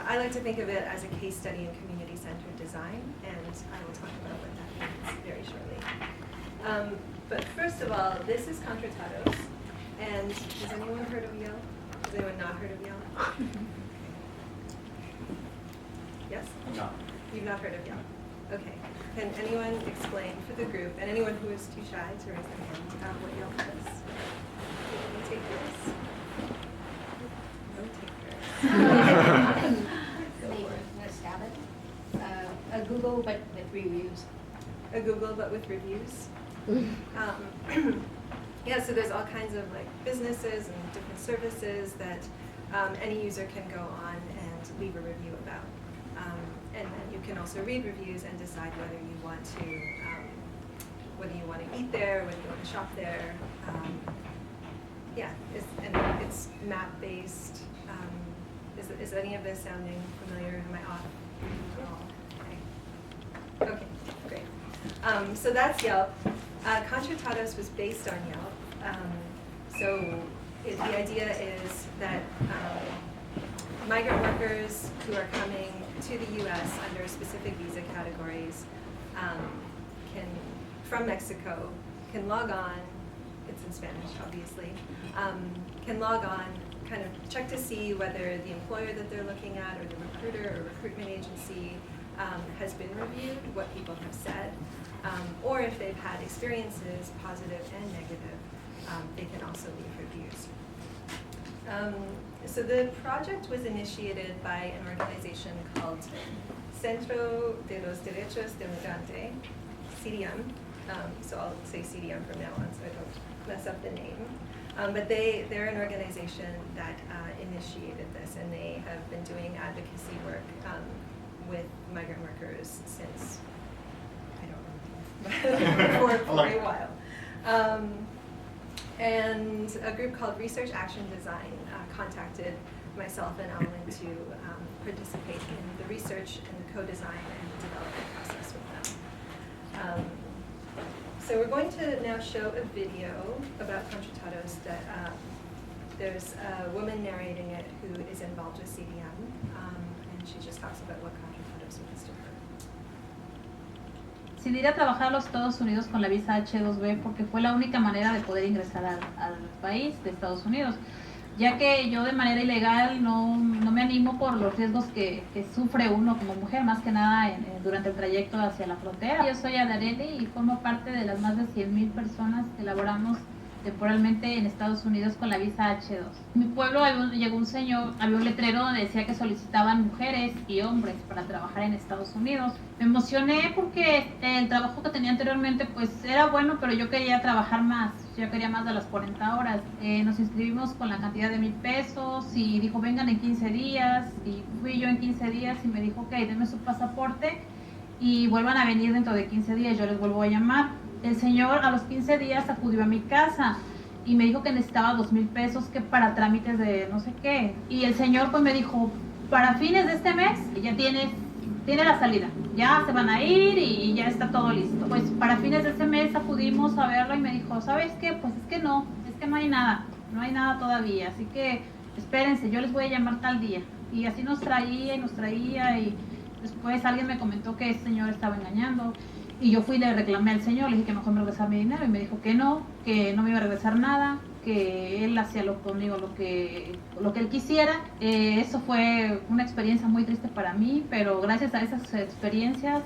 I like to think of it as a case study in community-centered design, and I will talk about what that means very shortly. But first of all, this is Contratados, and has anyone heard of Yale? Has anyone not heard of Yale? Yes? No. You've not heard of Yale? Okay. Can anyone explain for the group, and anyone who is too shy to raise their hand, what Yale is? Any takers? No takers. Let's stab it. A Google, but with reviews. A Google, but with reviews. Yeah, so there's all kinds of like businesses and different services that any user can go on and leave a review about. And then you can also read reviews and decide whether you want to eat there, whether you want to shop there. Yeah, it's map-based. Is any of this sounding familiar? Am I off at all? Okay, great. So that's Yelp. Contratados was based on Yelp. The idea is that migrant workers who are coming to the U.S. under specific visa categories from Mexico can log on, it's in Spanish obviously, can log on, kind of check to see whether the employer that they're looking at or the recruiter or recruitment agency has been reviewed, what people have said, or if they've had experiences, positive and negative, they can also leave reviews. So the project was initiated by an organization called Centro de los Derechos del Migrante, CDM. So I'll say CDM from now on so I don't mess up the name. But they're an organization that initiated this, and they have been doing advocacy work with migrant workers since, I don't know, for a while. And a group called Research Action Design contacted myself and Aylwin to participate in the research and the co-design and development process with them. So we're going to now show a video about Contratados that there's a woman narrating it who is involved with CDM, and she just talks about what Contratados means to her. Decidí ir a trabajar a los Estados Unidos con la visa H2B porque fue la única manera de poder ingresar al país de Estados Unidos, ya que yo de manera ilegal no me animo por los riesgos que sufre uno como mujer, más que nada durante el trayecto hacia la frontera. Yo soy Adareli y formo parte de las más de 100,000 personas que laboramos temporalmente en Estados Unidos con la visa H2. En mi pueblo llegó un señor, había un letrero donde decía que solicitaban mujeres y hombres para trabajar en Estados Unidos. Me emocioné porque el trabajo que tenía anteriormente pues era bueno, pero yo quería trabajar más, yo quería más de las 40 horas. Nos inscribimos con la cantidad de $1,000 y dijo vengan en 15 días y fui yo en 15 días y me dijo ok, denme su pasaporte y vuelvan a venir dentro de 15 días, yo les vuelvo a llamar. El señor a los 15 días acudió a mi casa y me dijo que necesitaba $2,000 que para trámites de no sé qué. Y el señor pues me dijo, para fines de este mes ya tiene la salida, ya se van a ir y ya está todo listo. Pues para fines de ese mes acudimos a verlo y me dijo, ¿sabes qué? Pues es que no hay nada todavía, así que espérense, yo les voy a llamar tal día. Y así nos traía y después alguien me comentó que ese señor estaba engañando. Y yo fui y le reclamé al señor, le dije que mejor me regresara mi dinero y me dijo que no me iba a regresar nada, que él hacía conmigo lo que él quisiera. Eso fue una experiencia muy triste para mí, pero gracias a esas experiencias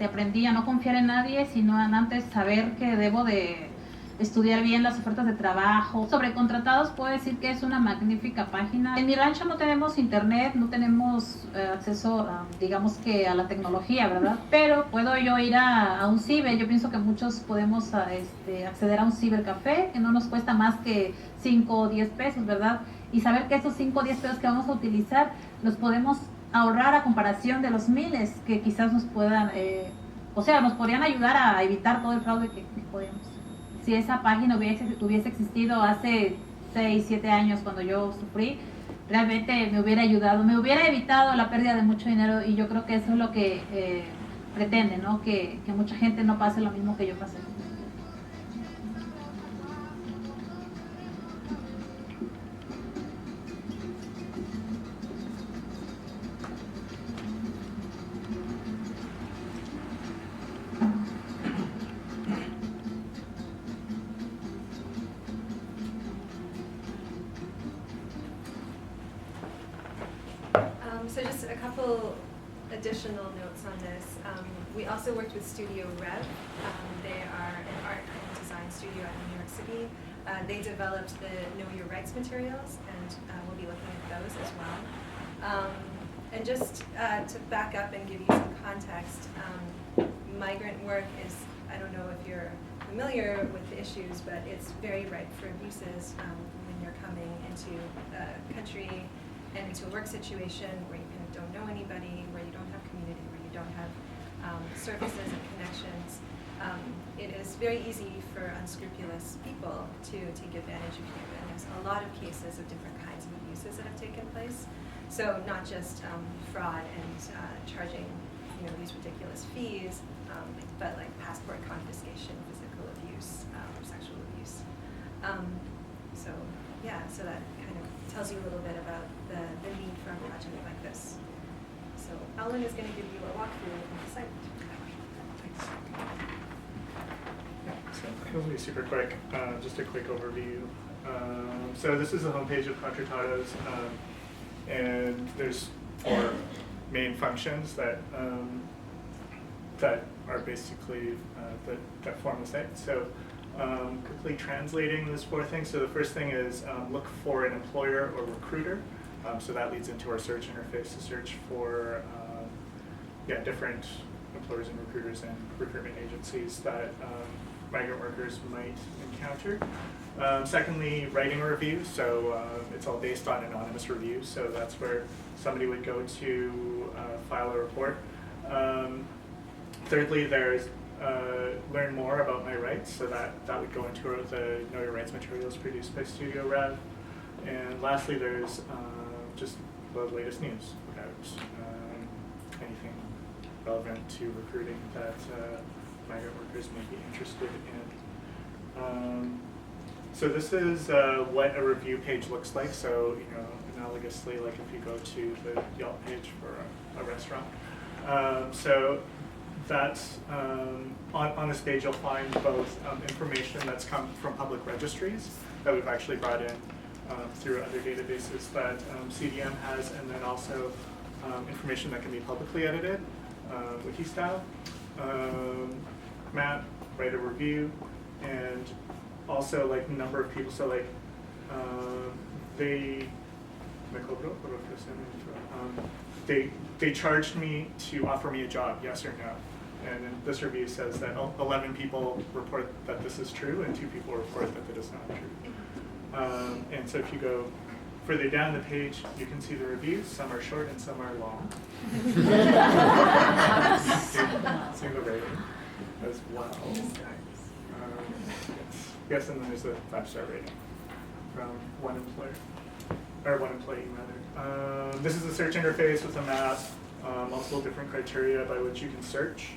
aprendí a no confiar en nadie, sino antes saber que debo de estudiar bien las ofertas de trabajo. Sobre Contratados puedo decir que es una magnífica página. En mi rancho no tenemos internet, no tenemos acceso digamos que a la tecnología, ¿verdad? Pero puedo yo ir a un ciber. Yo pienso que muchos podemos acceder a un cibercafé que no nos cuesta más que 5 o 10 pesos, ¿verdad? Y saber que esos 5 o 10 pesos que vamos a utilizar los podemos ahorrar a comparación de los miles que quizás nos puedan, nos podrían ayudar a evitar todo el fraude que podemos. Si esa página hubiese existido hace 6, 7 años cuando yo sufrí, realmente me hubiera ayudado, me hubiera evitado la pérdida de mucho dinero y yo creo que eso es lo que pretende, ¿no? Que mucha gente no pase lo mismo que yo pasé. So just a couple additional notes on this. We also worked with Studio Rev. They are an art and design studio out in New York City. They developed the Know Your Rights materials, and we'll be looking at those as well. And just to back up and give you some context, migrant work is, I don't know if you're familiar with the issues, but it's very ripe for abuses when you're coming into a country and into a work situation where you kind of don't know anybody, where you don't have community, where you don't have services and connections. It is very easy for unscrupulous people to take advantage of you, and there's a lot of cases of different kinds of abuses that have taken place. So not just fraud and charging, these ridiculous fees, but like passport confiscation, physical abuse, sexual abuse. So that kind of tells you a little bit about the need for a project like this. So Aylwin is going to give you a walkthrough of the site. Thanks. Yeah, so this will be super quick. Just a quick overview. So this is the homepage of Contratados, and there's 4 main functions that are basically that form the site. So quickly translating those 4 things. So the first thing is look for an employer or recruiter. So that leads into our search interface to search for different employers and recruiters and recruitment agencies that migrant workers might encounter. Secondly, writing a review. So it's all based on anonymous reviews. So that's where somebody would go to file a report. Thirdly, there's learn more about my rights. So that would go into the Know Your Rights materials produced by Studio Rev. And lastly, there's just the latest news about anything relevant to recruiting that migrant workers may be interested in. So this is what a review page looks like. So analogously, like if you go to the Yelp page for a restaurant. So that's on this page you'll find both information that's come from public registries that we've actually brought in through other databases that CDM has, and then also information that can be publicly edited, wiki style, map, write a review, and also like number of people. So like they charged me to offer me a job, yes or no. And then this review says that 11 people report that this is true and 2 people report that it is not true. And so if you go further down the page, you can see the reviews. Some are short and some are long. Single rating as well. Yes, and then there's a 5-star rating from one employer, or one employee rather. This is a search interface with a map, multiple different criteria by which you can search,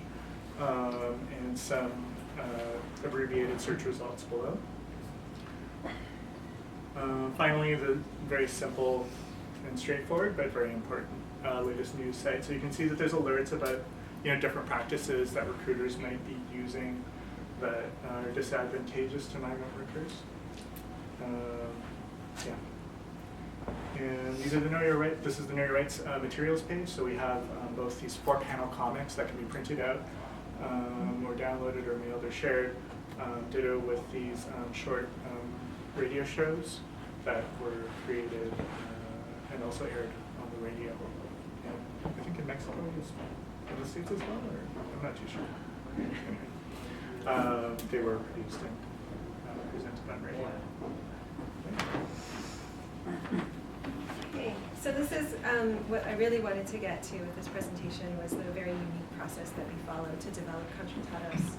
and some abbreviated search results below. Finally, the very simple and straightforward, but very important latest news site. So you can see that there's alerts about different practices that recruiters might be using that are disadvantageous to migrant workers. And these are the Know Your Rights. This is the Know Your Rights materials page. So we have both these 4-panel comics that can be printed out, or downloaded, or mailed, or shared. Ditto with these short radio shows that were created and also aired on the radio. And I think in Mexico, in the States as well, or I'm not too sure. Anyway, they were produced and presented on radio. Okay, so this is what I really wanted to get to with this presentation was the very unique process that we followed to develop Contratados.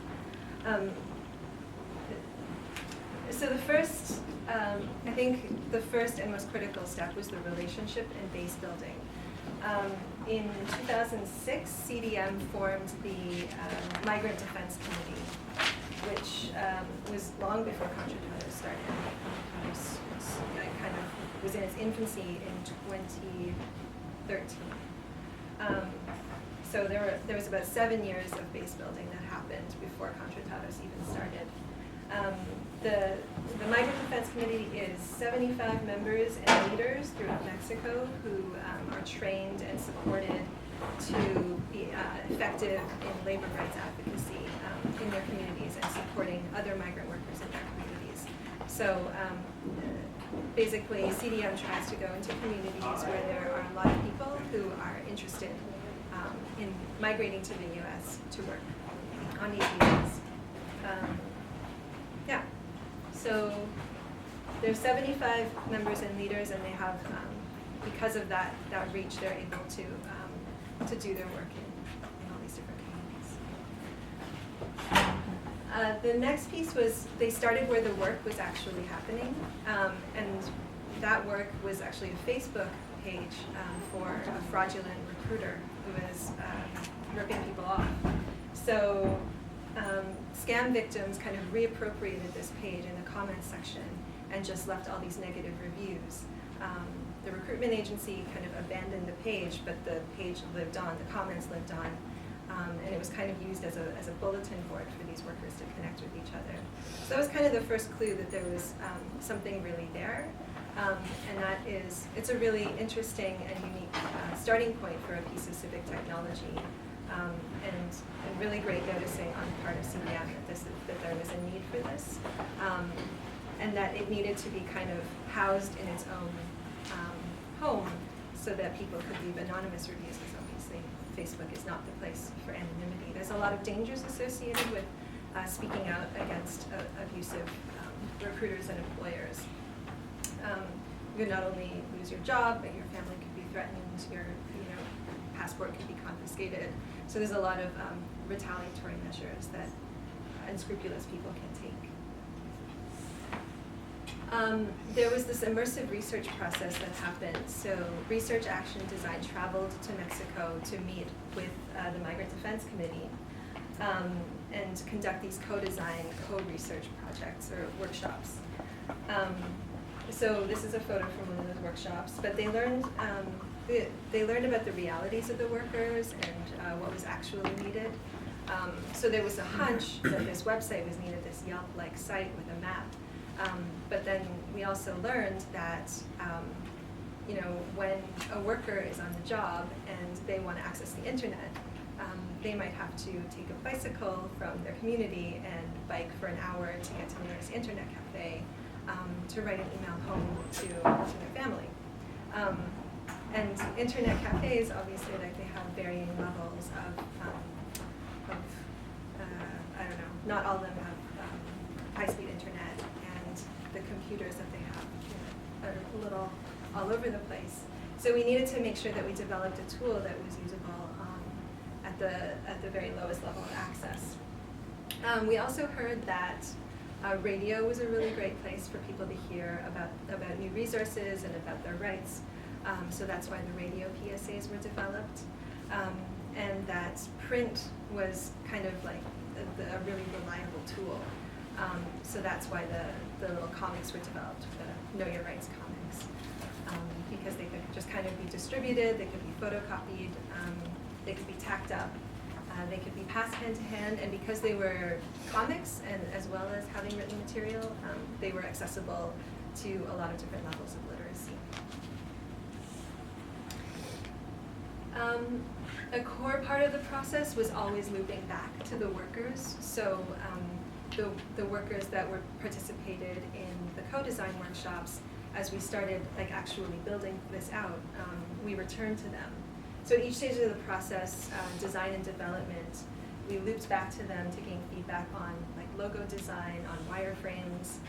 So the first, I think the first and most critical step was the relationship and base building. In 2006, CDM formed the Migrant Defense Committee, which was long before Contratados started. It kind of was in its infancy in 2013. So there was about 7 years of base building that happened before Contratados even started. The Migrant Defense Committee is 75 members and leaders throughout Mexico who are trained and supported to be effective in labor rights advocacy in their communities and supporting other migrant workers in their communities. So basically, CDM tries to go into communities where there are a lot of people who are interested in migrating to the U.S. to work on these visas. Yeah, so there's 75 members and leaders, and they have, because of that reach, they're able to do their work in all these different communities. The next piece was they started where the work was actually happening, and that work was actually a Facebook page for a fraudulent recruiter who was ripping people off. So scam victims kind of reappropriated this page in the comments section and just left all these negative reviews. The recruitment agency kind of abandoned the page, but the page lived on, the comments lived on, and it was kind of used as a bulletin board for these workers to connect with each other. So that was kind of the first clue that there was something really there, and that is, it's a really interesting and unique starting point for a piece of civic technology, and really great noticing on the part of CDM that there was a need for this, and that it needed to be kind of housed in its own home so that people could leave anonymous reviews, because obviously Facebook is not the place for anonymity. There's a lot of dangers associated with speaking out against abusive recruiters and employers. You could not only lose your job, but your family could be threatened, your passport could be confiscated. So there's a lot of retaliatory measures that unscrupulous people can take. There was this immersive research process that happened. So Research Action Design traveled to Mexico to meet with the Migrant Defense Committee and conduct these co-design, co-research projects or workshops. So this is a photo from one of those workshops, but they learned about the realities of the workers and what was actually needed. So there was a hunch that this website was needed, this Yelp-like site with a map. But then we also learned that when a worker is on the job and they want to access the internet, they might have to take a bicycle from their community and bike for an hour to get to the nearest internet cafe to write an email home to their family. And internet cafes, obviously, like they have varying levels of I don't know, not all of them have high-speed internet, and the computers that they have are a little all over the place. So we needed to make sure that we developed a tool that was usable at the very lowest level of access. We also heard that radio was a really great place for people to hear about new resources and about their rights. So that's why the radio PSAs were developed. And that print was kind of like a really reliable tool. So that's why the little comics were developed, the Know Your Rights comics, because they could just kind of be distributed, they could be photocopied, they could be tacked up, they could be passed hand to hand, and because they were comics and as well as having written material, they were accessible to a lot of different levels of literacy. A core part of the process was always looping back to the workers. So the workers that were participated in the co-design workshops, as we started actually building this out, we returned to them. So at each stage of the process, design and development, we looped back to them to gain feedback on logo design, on wireframes,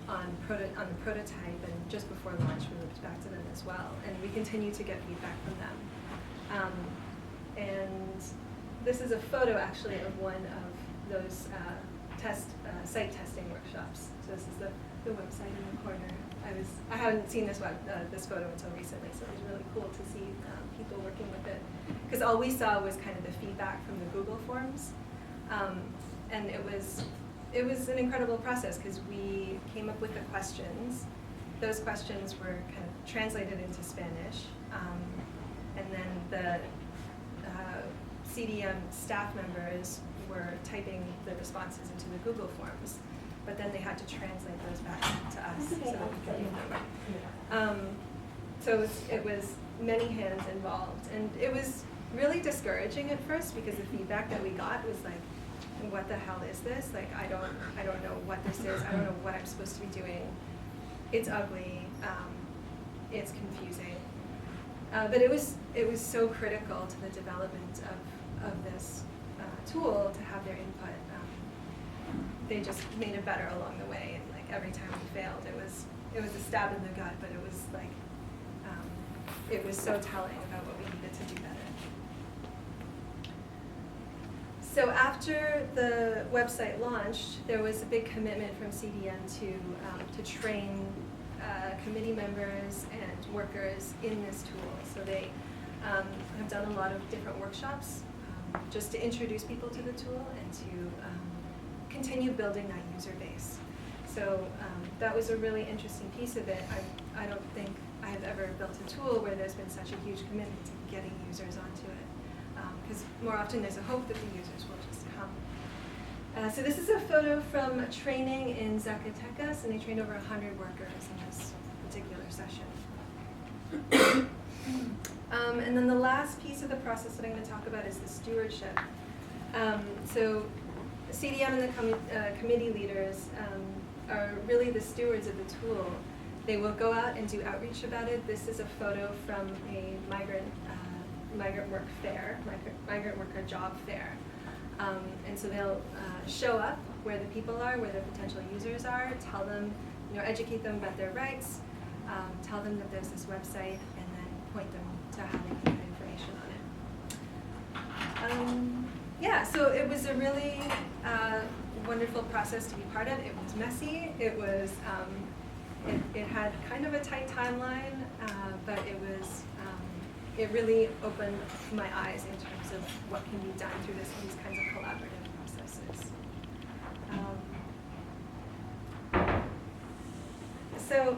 on the prototype, and just before launch we looped back to them as well. And we continue to get feedback from them. And this is a photo actually of one of those site testing workshops. So this is the website in the corner. I hadn't seen this photo until recently, so it was really cool to see people working with it. Because all we saw was kind of the feedback from the Google Forms, and it was an incredible process because we came up with the questions. Those questions were kind of translated into Spanish, and then the CDM staff members were typing the responses into the Google Forms, but then they had to translate those back to us so that we could read them. So it was many hands involved, and it was really discouraging at first because the feedback that we got was like, what the hell is this? Like, I don't know what this is. I don't know what I'm supposed to be doing. It's ugly. It's confusing. But it was so critical to the development of this tool to have their input. They just made it better along the way, and like every time we failed, it was a stab in the gut, but it was like it was so telling about what we needed to do better. So after the website launched, there was a big commitment from CDN to train committee members and workers in this tool. So they have done a lot of different workshops just to introduce people to the tool and to continue building that user base. So that was a really interesting piece of it. I don't think I have ever built a tool where there's been such a huge commitment to getting users onto it. Because more often there's a hope that the users will just come. So this is a photo from a training in Zacatecas, and they trained over 100 workers in this particular session. And then the last piece of the process that I'm going to talk about is the stewardship. So CDM and the committee leaders are really the stewards of the tool. They will go out and do outreach about it. This is a photo from a migrant work fair, migrant worker job fair. And so they'll show up where the people are, where the potential users are, tell them, educate them about their rights, tell them that there's this website, and then point them to how they can get information on it. Yeah, so it was a really wonderful process to be part of. It was messy. It was, it had kind of a tight timeline, but it really opened my eyes in terms of what can be done through these kinds of collaborative processes. So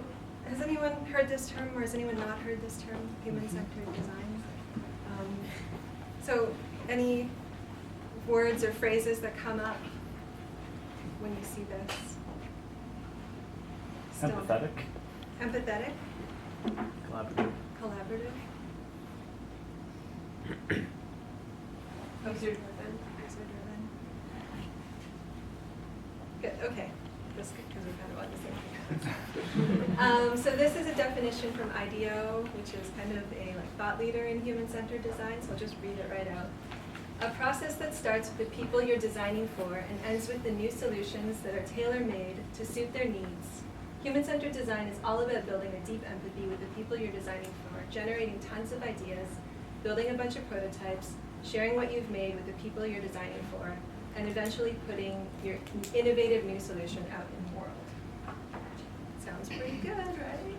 has anyone heard this term, or has anyone not heard this term, human-centered design? So any words or phrases that come up when you see this? Empathetic. Empathetic? Collaborative. Collaborative? User-driven? User-driven? Good, okay. That's good, because we're kind of on the same page. So this is a definition from IDEO, which is kind of a thought leader in human-centered design, so I'll just read it right out. A process that starts with the people you're designing for and ends with the new solutions that are tailor-made to suit their needs. Human-centered design is all about building a deep empathy with the people you're designing for, generating tons of ideas, building a bunch of prototypes, sharing what you've made with the people you're designing for, and eventually putting your innovative new solution out in the world. Sounds pretty good, right?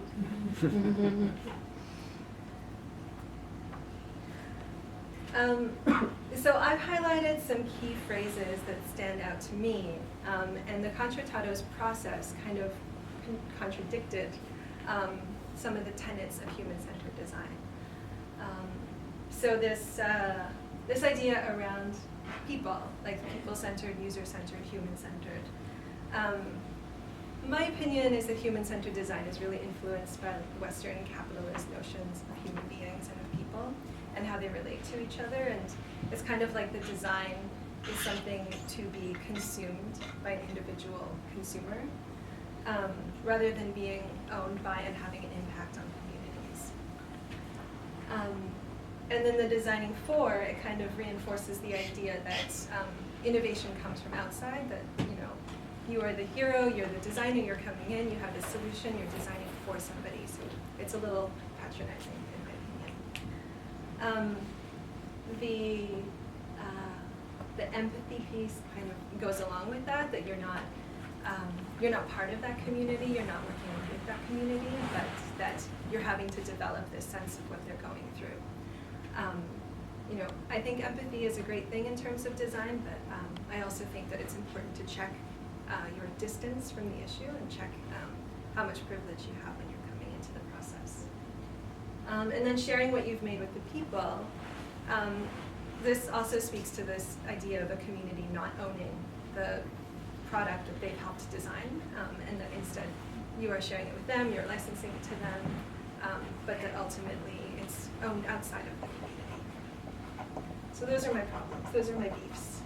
So I've highlighted some key phrases that stand out to me, and the Contratados process kind of contradicted some of the tenets of human-centered design. So this idea around people, like people-centered, user-centered, human-centered. My opinion is that human-centered design is really influenced by Western capitalist notions of human beings and of people and how they relate to each other, and it's kind of like the design is something to be consumed by an individual consumer, rather than being owned by and having an impact on communities. And then the designing for, it kind of reinforces the idea that innovation comes from outside, that you are the hero, you're the designer, you're coming in, you have this solution, you're designing for somebody, so it's a little patronizing in my opinion. The empathy piece kind of goes along with that you're not part of that community, you're not working with that community, but that you're having to develop this sense of what they're going through. I think empathy is a great thing in terms of design, but I also think that it's important to check your distance from the issue and check how much privilege you have when you're coming into the process. And then sharing what you've made with the people. this also speaks to this idea of a community not owning the product that they've helped design, and that instead you are sharing it with them, you're licensing it to them, but that ultimately it's owned outside of the community. So those are my problems, those are my beefs.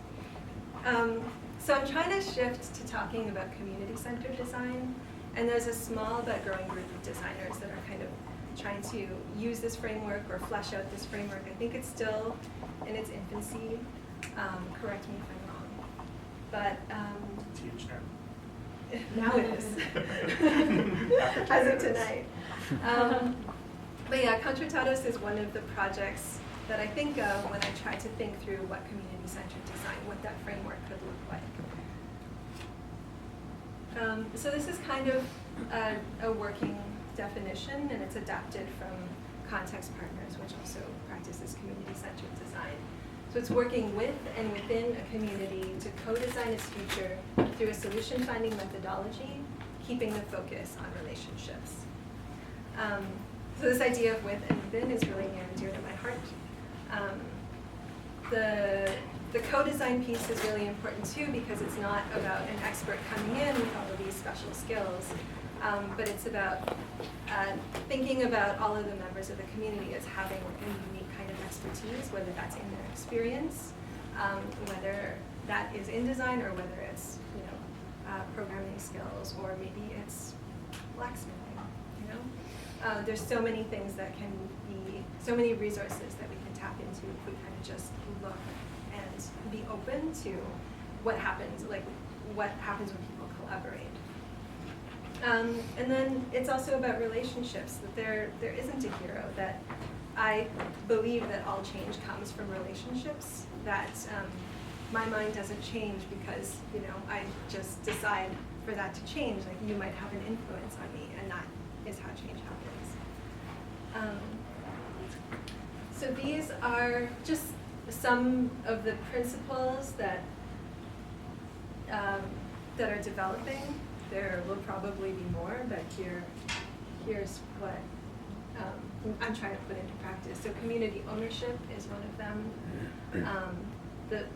So I'm trying to shift to talking about community-centered design, and there's a small but growing group of designers that are kind of trying to use this framework or flesh out this framework. I think it's still in its infancy. Correct me if I'm wrong. But It's huge now. now it is, as of tonight. But yeah, Contratados is one of the projects that I think of when I try to think through what community-centered design, what that framework could look like. So this is kind of a working definition, and it's adapted from Context Partners, which also practices community-centered design. So it's working with and within a community to co-design its future through a solution-finding methodology, keeping the focus on relationships. So this idea of with and within is really near and dear to my heart. The co-design piece is really important too, because it's not about an expert coming in with all of these special skills, but it's about thinking about all of the members of the community as having a unique kind of expertise, whether that's in their experience, whether that is in design, or whether it's programming skills, or maybe it's blacksmithing. There's so many things that can be, so many resources that we can tap into if we kind of just look and be open to what happens, like what happens when people collaborate. And then it's also about relationships, that there isn't a hero, that I believe that all change comes from relationships, that my mind doesn't change because I just decide for that to change. Like, you might have an influence on me, and that is how change happens. So these are just some of the principles that that are developing. There will probably be more, but here's what I'm trying to put into practice. So community ownership is one of them.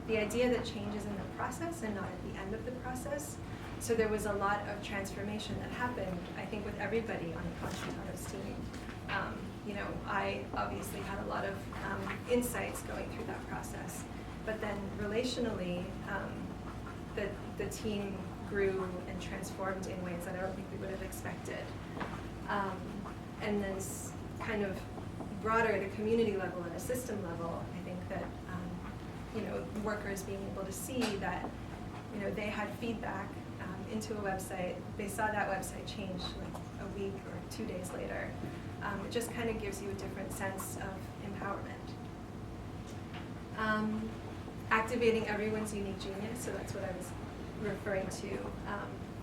The idea that change is in the process and not at the end of the process. So there was a lot of transformation that happened, I think, with everybody on the Contratados team. I obviously had a lot of insights going through that process, but then relationally, the team grew and transformed in ways that I don't think we would have expected. And then kind of broader at a community level and a system level, I think that workers being able to see that they had feedback into a website, they saw that website change like a week or 2 days later. It just kind of gives you a different sense of empowerment. Activating everyone's unique genius, so that's what I was referring to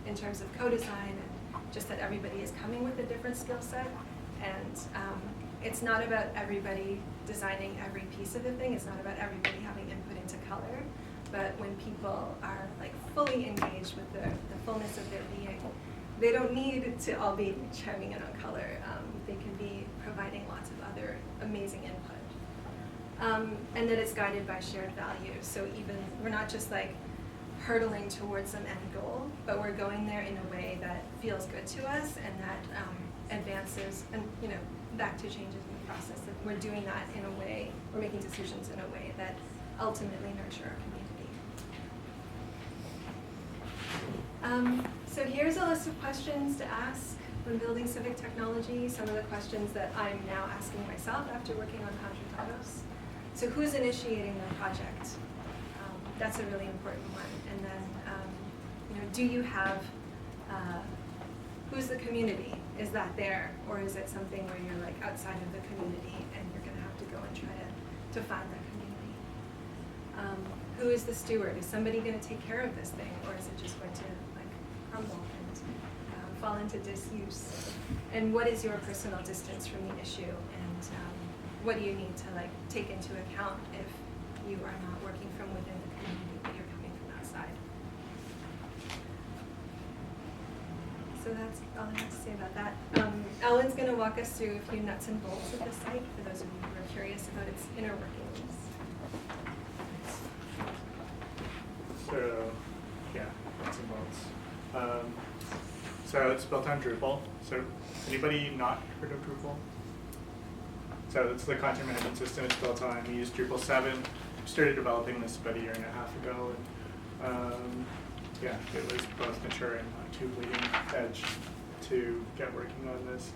in terms of co-design, and just that everybody is coming with a different skill set, and it's not about everybody designing every piece of the thing, it's not about everybody having input into color, but when people are like fully engaged with the fullness of their being, they don't need to all be chiming in on color. They can be providing lots of other amazing input. And that it's guided by shared values. So even, we're not just like hurtling towards some end goal, but we're going there in a way that feels good to us and that advances, and back to changes in the process. That we're doing that in a way, we're making decisions in a way that ultimately nurture our community. So here's a list of questions to ask when building civic technology, some of the questions that I'm now asking myself after working on Contratados. So who's initiating the project? That's a really important one. And then, do you have, who's the community? Is that there? Or is it something where you're like outside of the community and you're gonna have to go and try to find that community? Who is the steward? Is somebody gonna take care of this thing? Or is it just going to like crumble and fall into disuse? And what is your personal distance from the issue? And what do you need to like take into account if you are not working from within the community, but you're coming from outside? So that's all I have to say about that. Aylwin's going to walk us through a few nuts and bolts of the site for those of you who are curious about its inner workings. So it's built on Drupal. So anybody not heard of Drupal? So it's the content management system it's built on. We use Drupal 7. We started developing this about a year and a half ago. And yeah, it was both mature and not too bleeding edge to get working on this.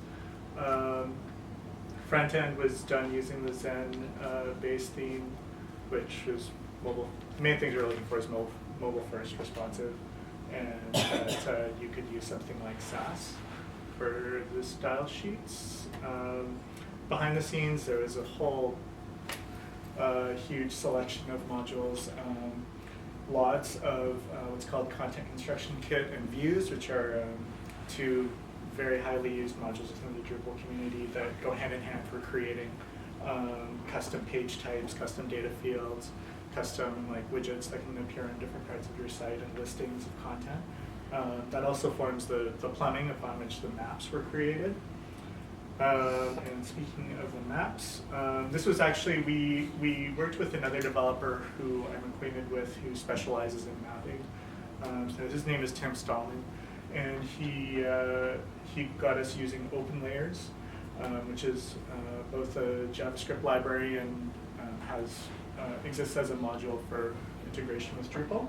Front end was done using the Zen base theme, which was mobile. The main things we're looking for is mobile first, responsive, and that you could use something like Sass for the style sheets. Behind the scenes, there was a whole huge selection of modules. Lots of what's called content construction kit and views, which are two very highly used modules within the Drupal community that go hand in hand for creating custom page types, custom data fields, custom like widgets that can appear on different parts of your site and listings of content. That also forms the plumbing upon which the maps were created. And speaking of the maps, this was actually, we worked with another developer who I'm acquainted with who specializes in mapping. So his name is Tim Stallman, and he got us using OpenLayers, which is both a JavaScript library and exists as a module for integration with Drupal.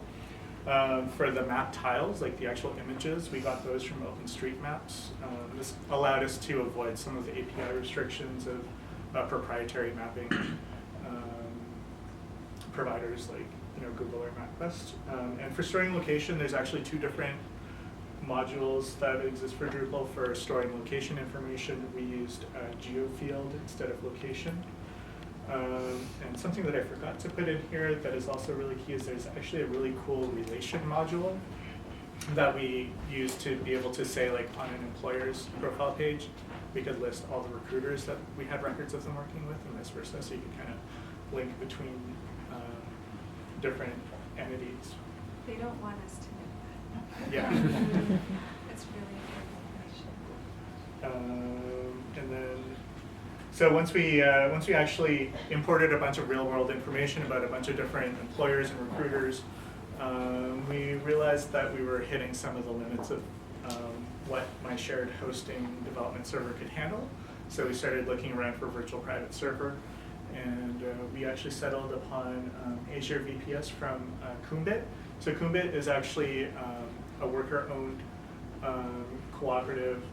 For the map tiles, like the actual images, we got those from OpenStreetMaps. This allowed us to avoid some of the API restrictions of proprietary mapping providers like Google or MapQuest. And for storing location, there's actually two different modules that exist for Drupal. For storing location information, we used geofield instead of location. And something that I forgot to put in here that is also really key is there's actually a really cool relation module that we use to be able to say, like, on an employer's profile page, we could list all the recruiters that we had records of them working with and vice versa, so you can kind of link between different entities. They don't want us to know that. Yeah. That's really important. And then, so once we actually imported a bunch of real-world information about a bunch of different employers and recruiters, we realized that we were hitting some of the limits of what my shared hosting development server could handle. So we started looking around for virtual private server, and we actually settled upon Azure VPS from Kumbit. So Kumbit is actually a worker-owned cooperative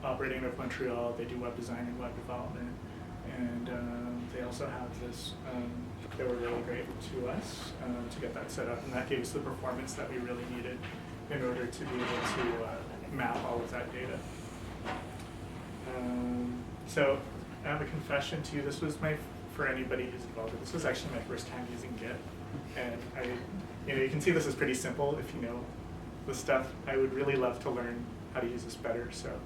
operating out of Montreal. They do web design and web development, and they also have this. They were really great to us to get that set up, and that gave us the performance that we really needed in order to be able to map all of that data. So I have a confession to you. This was for anybody who's involved. This was actually my first time using Git, and you can see this is pretty simple if you know the stuff. I would really love to learn how to use this better. So.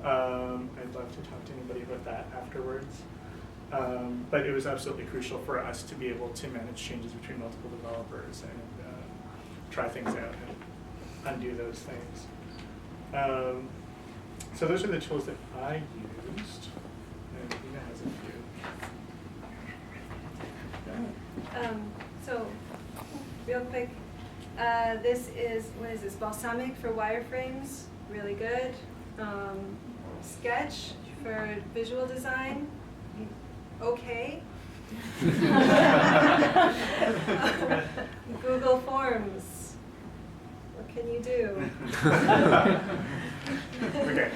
I'd love to talk to anybody about that afterwards. But it was absolutely crucial for us to be able to manage changes between multiple developers and try things out and undo those things. So those are the tools that I used, and Ina has a few. So, real quick, this is, what is this, Balsamic for wireframes, really good. Sketch for visual design, okay. Google Forms, what can you do? Okay.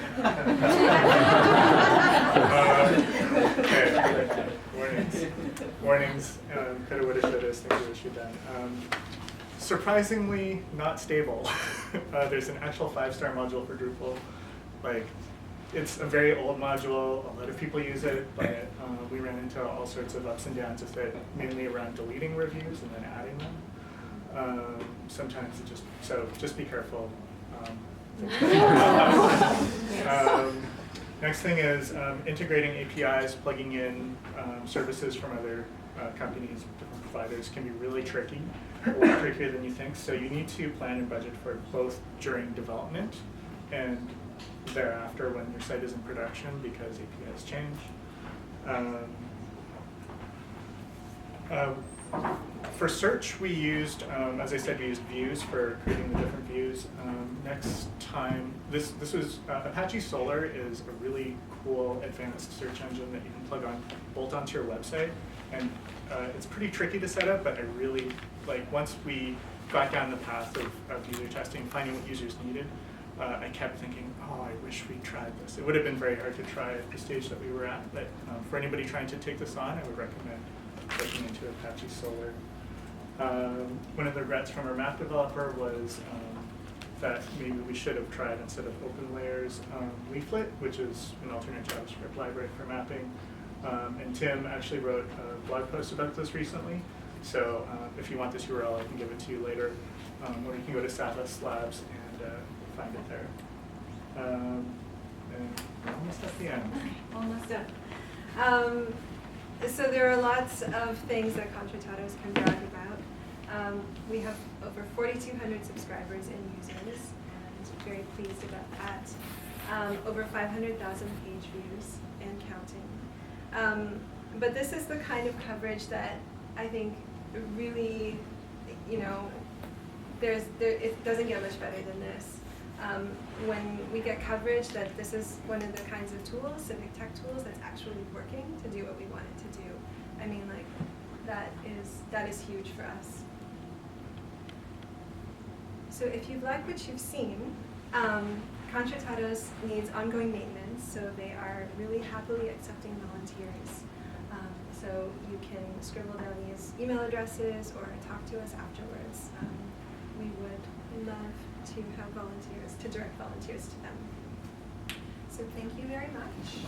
Okay. Warnings. Coulda, woulda, shoulda, things we should done. Surprisingly not stable. There's an actual 5-star module for Drupal. Like, it's a very old module. A lot of people use it, but we ran into all sorts of ups and downs with it, mainly around deleting reviews and then adding them. Sometimes it just be careful. Next thing is integrating APIs, plugging in services from other companies, different providers can be really tricky, a lot trickier than you think. So you need to plan and budget for it both during development and thereafter when your site is in production, because APIs change. for search, we used, as I said, we used views for creating the different views. Next time, this was, Apache Solr is a really cool advanced search engine that you can bolt onto your website. And it's pretty tricky to set up, but I really, like, once we got down the path of user testing, finding what users needed, I kept thinking, oh, I wish we'd tried this. It would have been very hard to try at the stage that we were at, but for anybody trying to take this on, I would recommend looking into Apache Solr. One of the regrets from our map developer was that maybe we should have tried, instead of OpenLayer's Leaflet, which is an alternate JavaScript library for mapping. And Tim actually wrote a blog post about this recently. So if you want this URL, I can give it to you later. Or you can go to Savas Labs and find it there. And we're almost at the end. Almost done. So there are lots of things that Contratados can brag about. We have over 4,200 subscribers and users, and very pleased about that. Over 500,000 page views and counting. But this is the kind of coverage that I think really, you know, it doesn't get much better than this. When we get coverage that this is one of the kinds of tools, civic tech tools, that's actually working to do what we want it to do. I mean, like, that is huge for us. So if you like what you've seen, Contratados needs ongoing maintenance, so they are really happily accepting volunteers. So you can scribble down these email addresses or talk to us afterwards. We would love to have volunteers, to direct volunteers to them. So thank you very much.